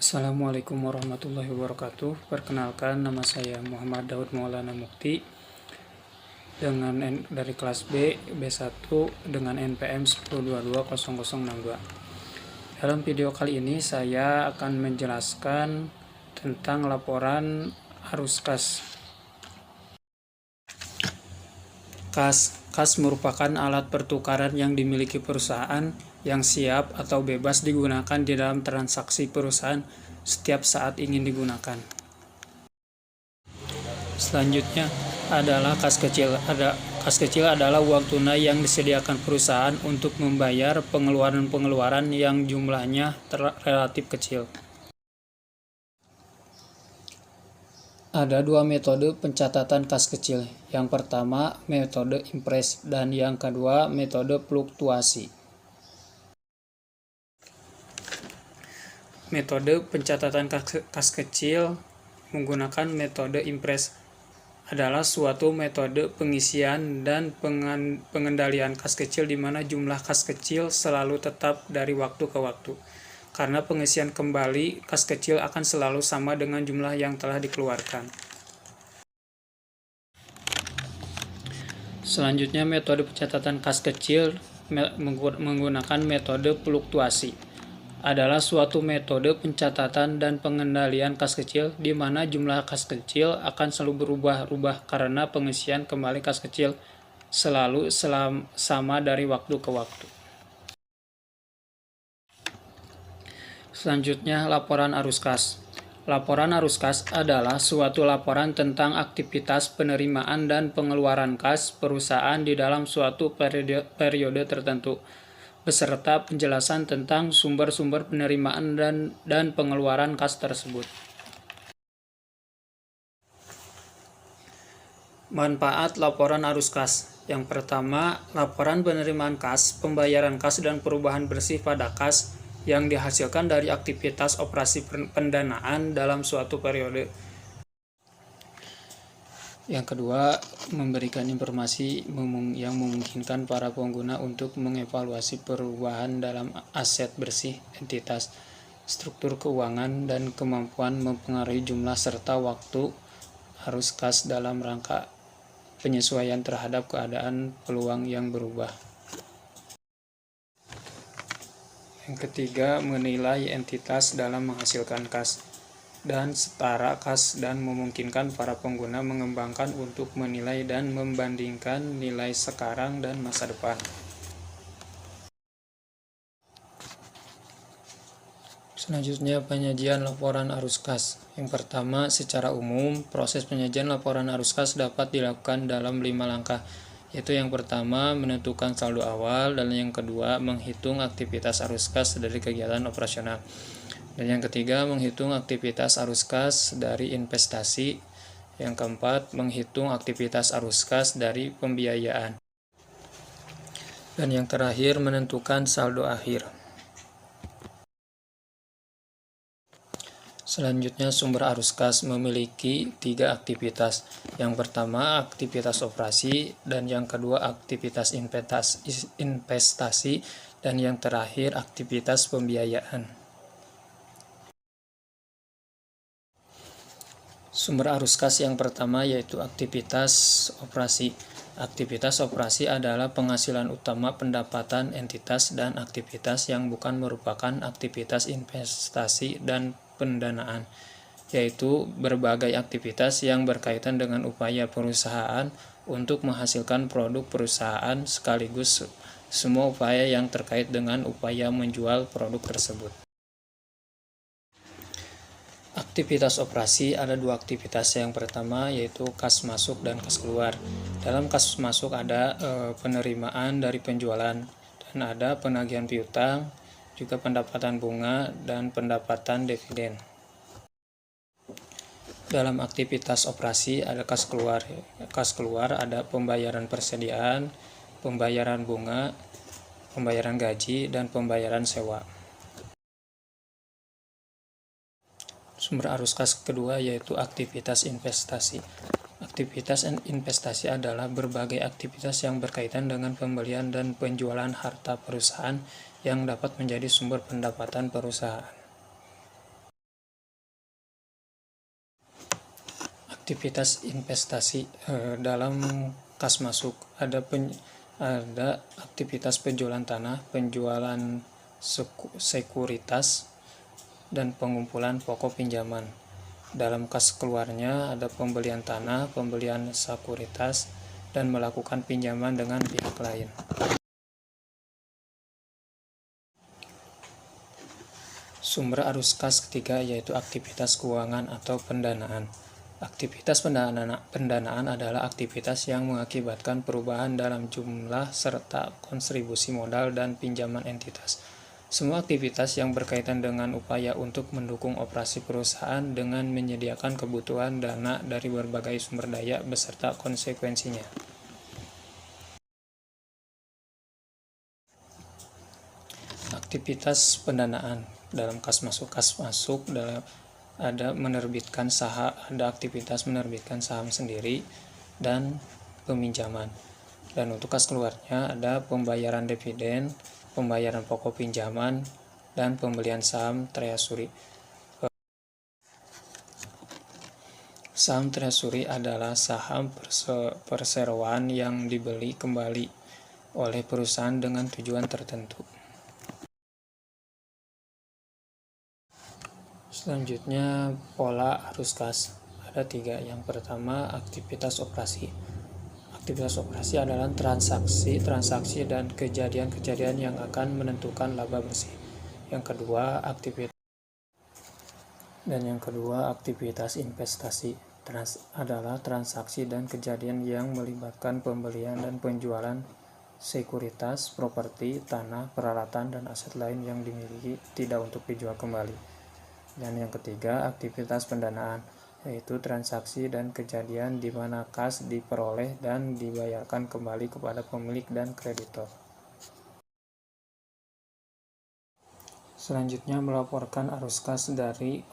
Assalamualaikum warahmatullahi wabarakatuh. Perkenalkan, nama saya Muhammad Daud Maulana Mukti dari kelas B1 dengan NPM 10220062. Dalam video kali ini saya akan menjelaskan tentang laporan arus kas. Kas merupakan alat pertukaran yang dimiliki perusahaan yang siap atau bebas digunakan di dalam transaksi perusahaan setiap saat ingin digunakan. Selanjutnya adalah kas kecil. Kas kecil adalah uang tunai yang disediakan perusahaan untuk membayar pengeluaran-pengeluaran yang jumlahnya relatif kecil. Ada dua metode pencatatan kas kecil. Yang pertama, metode impres, dan yang kedua, metode fluktuasi. Metode pencatatan kas kecil menggunakan metode impres adalah suatu metode pengisian dan pengendalian kas kecil di mana jumlah kas kecil selalu tetap dari waktu ke waktu. Karena pengisian kembali kas kecil akan selalu sama dengan jumlah yang telah dikeluarkan. Selanjutnya, metode pencatatan kas kecil menggunakan metode fluktuasi adalah suatu metode pencatatan dan pengendalian kas kecil di mana jumlah kas kecil akan selalu berubah-ubah karena pengisian kembali kas kecil selalu sama dari waktu ke waktu. Selanjutnya, laporan arus kas. Laporan arus kas adalah suatu laporan tentang aktivitas penerimaan dan pengeluaran kas perusahaan di dalam suatu periode tertentu, beserta penjelasan tentang sumber-sumber penerimaan dan pengeluaran kas tersebut. Manfaat laporan arus kas. Yang pertama, laporan penerimaan kas, pembayaran kas, dan perubahan bersih pada kas yang dihasilkan dari aktivitas operasi pendanaan dalam suatu periode. Yang kedua, memberikan informasi yang memungkinkan para pengguna untuk mengevaluasi perubahan dalam aset bersih entitas, struktur keuangan, dan kemampuan mempengaruhi jumlah serta waktu arus kas dalam rangka penyesuaian terhadap keadaan peluang yang berubah. Yang ketiga, menilai entitas dalam menghasilkan kas dan setara kas dan memungkinkan para pengguna mengembangkan untuk menilai dan membandingkan nilai sekarang dan masa depan. Selanjutnya, penyajian laporan arus kas. Yang pertama, secara umum, proses penyajian laporan arus kas dapat dilakukan dalam 5 langkah, yaitu yang pertama, menentukan saldo awal, dan yang kedua, menghitung aktivitas arus kas dari kegiatan operasional, dan yang ketiga, menghitung aktivitas arus kas dari investasi, yang keempat, menghitung aktivitas arus kas dari pembiayaan, dan yang terakhir, menentukan saldo akhir. Selanjutnya, sumber arus kas memiliki 3 aktivitas. Yang pertama, aktivitas operasi, dan yang kedua, aktivitas investasi, dan yang terakhir, aktivitas pembiayaan. Sumber arus kas yang pertama yaitu aktivitas operasi. Aktivitas operasi adalah penghasilan utama pendapatan entitas dan aktivitas yang bukan merupakan aktivitas investasi dan pendanaan, yaitu berbagai aktivitas yang berkaitan dengan upaya perusahaan untuk menghasilkan produk perusahaan sekaligus semua upaya yang terkait dengan upaya menjual produk tersebut. Aktivitas operasi ada 2 aktivitas. Yang pertama yaitu kas masuk dan kas keluar. Dalam kas masuk ada penerimaan dari penjualan, dan ada penagihan piutang, juga pendapatan bunga, dan pendapatan dividen. Dalam aktivitas operasi ada kas keluar. Kas keluar ada pembayaran persediaan, pembayaran bunga, pembayaran gaji, dan pembayaran sewa. Sumber arus kas kedua yaitu aktivitas investasi. Aktivitas investasi adalah berbagai aktivitas yang berkaitan dengan pembelian dan penjualan harta perusahaan yang dapat menjadi sumber pendapatan perusahaan. Aktivitas investasi dalam kas masuk ada aktivitas penjualan tanah, penjualan sekuritas, dan pengumpulan pokok pinjaman. Dalam kas keluarnya ada pembelian tanah, pembelian sekuritas, dan melakukan pinjaman dengan pihak lain. Sumber arus kas ketiga yaitu aktivitas keuangan atau pendanaan. Aktivitas pendanaan adalah aktivitas yang mengakibatkan perubahan dalam jumlah serta kontribusi modal dan pinjaman entitas. Semua aktivitas yang berkaitan dengan upaya untuk mendukung operasi perusahaan dengan menyediakan kebutuhan dana dari berbagai sumber daya beserta konsekuensinya. Aktivitas pendanaan dalam kas masuk ada menerbitkan saham, ada aktivitas menerbitkan saham sendiri dan peminjaman. Dan untuk kas keluarnya ada pembayaran dividen, pembayaran pokok pinjaman, dan pembelian saham treasury. Saham treasury adalah saham perseroan yang dibeli kembali oleh perusahaan dengan tujuan tertentu. Selanjutnya, pola arus kas. Ada 3. Yang pertama, aktivitas operasi. Aktivitas operasi adalah transaksi dan kejadian-kejadian yang akan menentukan laba bersih. Yang kedua, aktivitas investasi adalah transaksi dan kejadian yang melibatkan pembelian dan penjualan sekuritas, properti, tanah, peralatan, dan aset lain yang dimiliki tidak untuk dijual kembali. Dan yang ketiga, aktivitas pendanaan, yaitu transaksi dan kejadian di mana kas diperoleh dan dibayarkan kembali kepada pemilik dan kreditor. Selanjutnya, melaporkan arus kas dari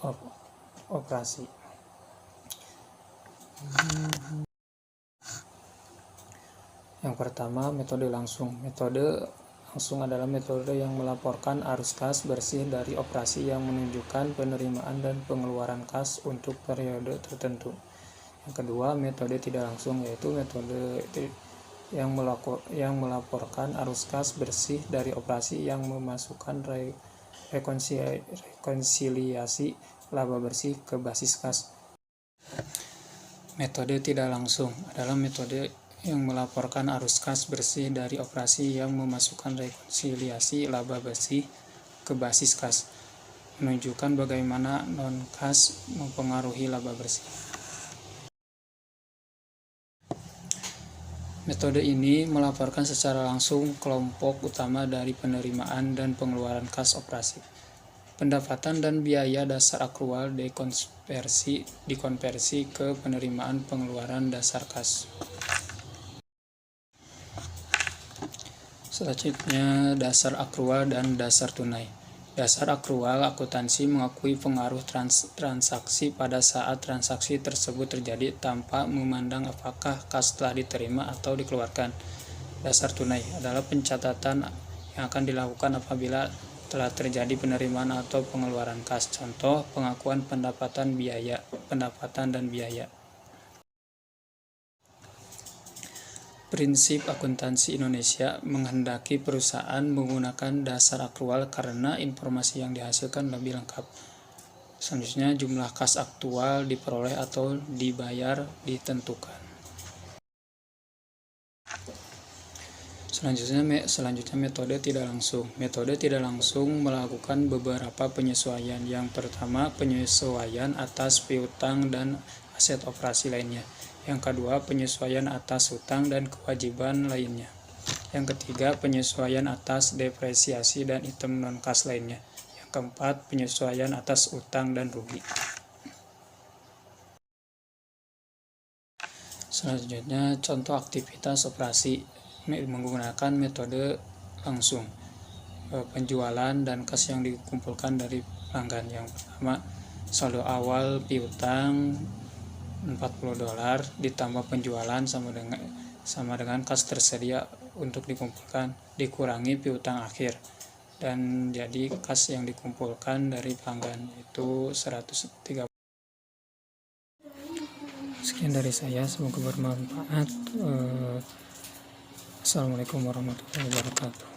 operasi. Yang pertama, metode langsung. Metode langsung adalah metode yang melaporkan arus kas bersih dari operasi yang menunjukkan penerimaan dan pengeluaran kas untuk periode tertentu. Yang kedua, metode tidak langsung, yaitu metode yang melaporkan arus kas bersih dari operasi yang memasukkan rekonsiliasi laba bersih ke basis kas. Metode tidak langsung adalah metode yang melaporkan arus kas bersih dari operasi yang memasukkan rekonsiliasi laba bersih ke basis kas, menunjukkan bagaimana non-kas mempengaruhi laba bersih. Metode ini melaporkan secara langsung kelompok utama dari penerimaan dan pengeluaran kas operasi. Pendapatan dan biaya dasar akrual dikonversi ke penerimaan pengeluaran dasar kas. Selanjutnya, dasar akrual dan dasar tunai. Dasar akrual akuntansi mengakui pengaruh transaksi pada saat transaksi tersebut terjadi tanpa memandang apakah kas telah diterima atau dikeluarkan. Dasar tunai adalah pencatatan yang akan dilakukan apabila telah terjadi penerimaan atau pengeluaran kas. Contoh, pengakuan pendapatan dan biaya. Prinsip akuntansi Indonesia menghendaki perusahaan menggunakan dasar akrual karena informasi yang dihasilkan lebih lengkap. Selanjutnya, jumlah kas aktual diperoleh atau dibayar ditentukan. Selanjutnya metode tidak langsung. Metode tidak langsung melakukan beberapa penyesuaian. Yang pertama, penyesuaian atas piutang dan aset operasi lainnya. Yang kedua, penyesuaian atas hutang dan kewajiban lainnya. Yang ketiga, penyesuaian atas depresiasi dan item non-kas lainnya. Yang keempat, penyesuaian atas utang dan rugi. Selanjutnya, contoh aktivitas operasi menggunakan metode langsung. Penjualan dan kas yang dikumpulkan dari pelanggan. Yang pertama, saldo awal piutang $40 ditambah penjualan sama dengan kas tersedia untuk dikumpulkan dikurangi piutang akhir, dan jadi kas yang dikumpulkan dari pelanggan itu 130. Sekian dari saya, semoga bermanfaat. Assalamualaikum warahmatullahi wabarakatuh.